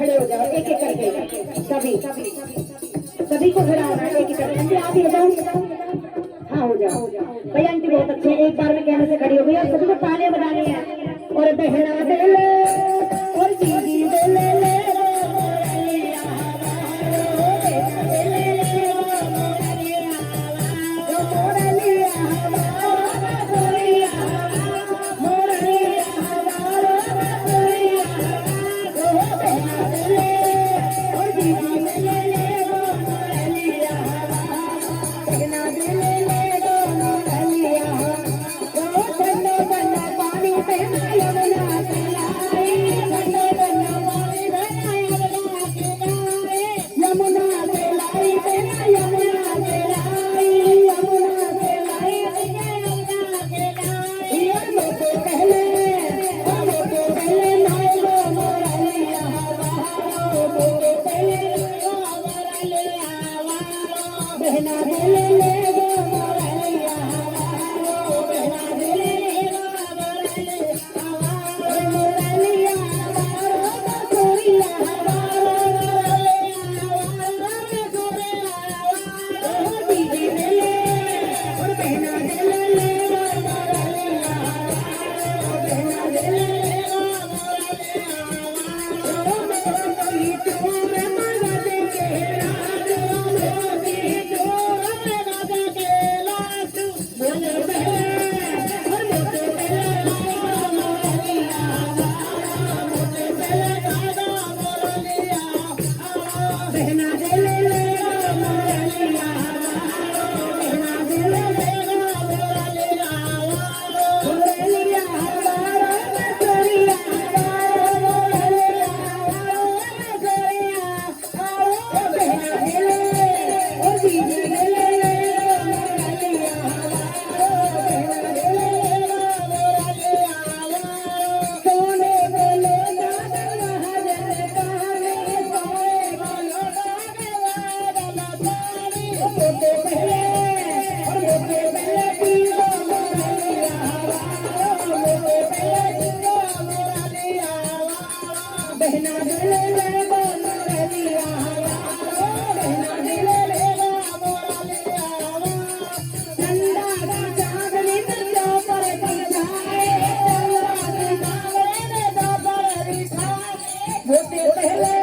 खड़े हो जाओ एक एक करके, सभी को खड़ा होना है एक एक करके। आंटी आप ही हो जाओ, हाँ हो जाओ भैया। आंटी बहुत अच्छे, एक बार में कहने से खड़ी हो गई और सभी को तालियां बजानी है। और बहना दिल